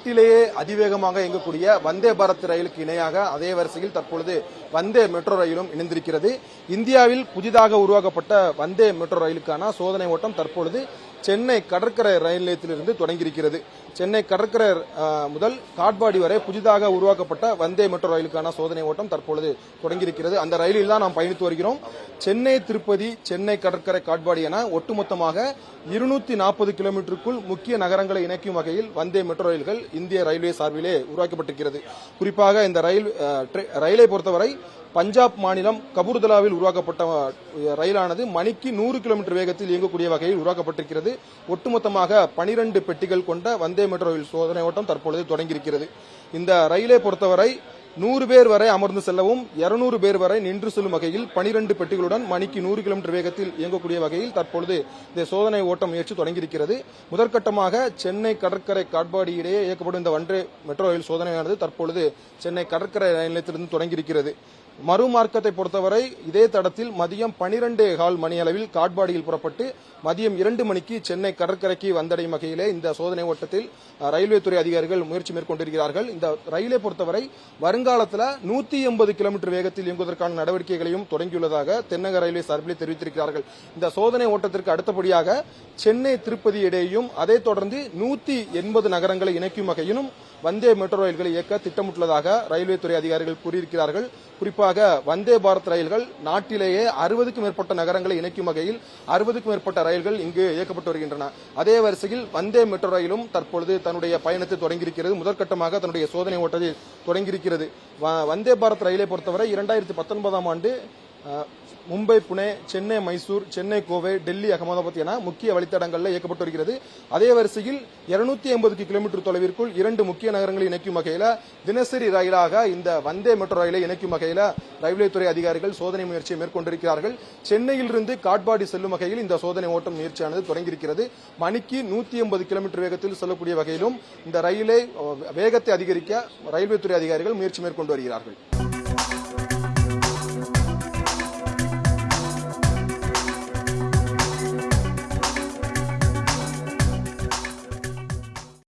நாட்டிலேயே அதிவேகமாக இயங்கக்கூடிய வந்தே பாரத் ரயிலுக்கு இணையாக அதே வரிசையில் தற்பொழுது வந்தே மெட்ரோ ரயிலும் இணைந்திருக்கிறது. இந்தியாவில் புதிதாக உருவாக்கப்பட்ட வந்தே மெட்ரோ ரயிலுக்கான சோதனை ஓட்டம் தற்பொழுது சென்னை கடற்கரை ரயில் நிலையத்திலிருந்து தொடங்கியிருக்கிறது. சென்னை கடற்கரை முதல் காட்பாடி வரை புதிதாக உருவாக்கப்பட்ட வந்தே மெட்ரோ ரயிலுக்கான சோதனை ஓட்டம் தற்பொழுது தொடங்கியிருக்கிறது. அந்த ரயிலில் தான் நாம் பயணித்து வருகிறோம். சென்னை திருப்பதி, சென்னை கடற்கரை, காட்பாடி என ஒட்டுமொத்தமாக 240 கிலோமீட்டருக்குள் முக்கிய நகரங்களை இணைக்கும் வகையில் வந்தே மெட்ரோ ரயில்கள் இந்திய ரயில்வே சார்பிலே உருவாக்கப்பட்டிருக்கிறது. குறிப்பாக இந்த ரயிலை பொறுத்தவரை பஞ்சாப் மாநிலம் கபூர்தலாவில் உருவாக்கப்பட்ட ரயிலானது மணிக்கு 100 கிலோமீட்டர் வேகத்தில் இயங்கக்கூடிய வகையில் உருவாக்கப்பட்டிருக்கிறது. ஒட்டுமொத்தமாக 12 பெட்டிகள் கொண்ட வந்தே மெட்ரோ ரயில் சோதனை ஓட்டம் தற்பொழுது தொடங்கியிருக்கிறது. இந்த ரயிலை பொறுத்தவரை 100 பேர் வரை அமர்ந்து செல்லவும் 200 பேர் வரை நின்று செல்லும் வகையில் 12 பெட்டிகளுடன் மணிக்கு 100 கிலோமீட்டர் வேகத்தில் இயங்கக்கூடிய வகையில் தற்பொழுது இந்த சோதனை ஓட்டம் முயற்சி தொடங்கியிருக்கிறது. முதற்கட்டமாக சென்னை கடற்கரை காட்பாடி இடையே இயக்கப்படும் இந்த வந்தே மெட்ரோ ரயில் சோதனையானது தற்பொழுது சென்னை கடற்கரை ரயில் நிலையத்திலிருந்து தொடங்கியிருக்கிறது. மறுமார்க்கத்தை பொறுத்தவரை இதே தடத்தில் மதியம் 12:15 மணி அளவில் காட்பாடியில் புறப்பட்டு மதியம் 2 மணிக்கு சென்னை கடற்கரைக்கு வந்தடையும் வகையிலே இந்த சோதனை ஓட்டத்தில் ரயில்வே துறை அதிகாரிகள் முயற்சி மேற்கொண்டிருக்கிறார்கள். இந்த ரயிலை பொறுத்தவரை வருங்காலத்தில் 180 கிலோமீட்டர் வேகத்தில் இயங்குவதற்கான நடவடிக்கைகளையும் தொடங்கியுள்ளதாக தென்னக ரயில்வே சார்பில் தெரிவித்திருக்கிறார்கள். இந்த சோதனை ஓட்டத்திற்கு அடுத்தபடியாக சென்னை திருப்பதி இடையேயும் அதைத் தொடர்ந்து 180 நகரங்களை இணைக்கும் வகையிலும் வந்தே மெட்ரோ ரயில்களை இயக்க திட்டமிட்டுள்ளதாக ரயில்வே துறை அதிகாரிகள் கூறியிருக்கிறார்கள். குறிப்பாக வந்தே பாரத் ரயில்கள் நாட்டிலேயே 60க்கும் மேற்பட்ட நகரங்களை இணைக்கும் வகையில் 60க்கும் மேற்பட்ட ரயில்கள் இங்கு இயக்கப்பட்டு வருகின்றன. அதே வரிசையில் வந்தே மெட்ரோ ரயிலும் தற்பொழுது தன்னுடைய பயணத்தை தொடங்கியிருக்கிறது. முதற்கட்டமாக தன்னுடைய சோதனை ஓட்டத்தை தொடங்கியிருக்கிறது. வந்தே பாரத் ரயிலை பொறுத்தவரை 2019ஆம் ஆண்டு மும்பை, புனே, சென்னை, மைசூர், சென்னை, கோவை, டெல்லி, அகமதாபாத் என முக்கிய வழித்தடங்களில் இயக்கப்பட்டு வருகிறது. அதே வரிசையில் 250 கிலோமீட்டர் தொலைவிற்குள் 2 முக்கிய நகரங்களை இணைக்கும் வகையில் தினசரி ரயிலாக இந்த வந்தே மெட்ரோ ரயிலை இணைக்கும் வகையில் ரயில்வே துறை அதிகாரிகள் சோதனை முயற்சியை மேற்கொண்டிருக்கிறார்கள். சென்னையிலிருந்து காட்பாடி செல்லும் வகையில் இந்த சோதனை ஓட்டம் முயற்சியானது தொடங்கியிருக்கிறது. மணிக்கு 180 கிலோமீட்டர் வேகத்தில் செல்லக்கூடிய வகையிலும் இந்த ரயிலை வேகத்தை அதிகரிக்க ரயில்வே துறை அதிகாரிகள் முயற்சி மேற்கொண்டு வருகிறார்கள்.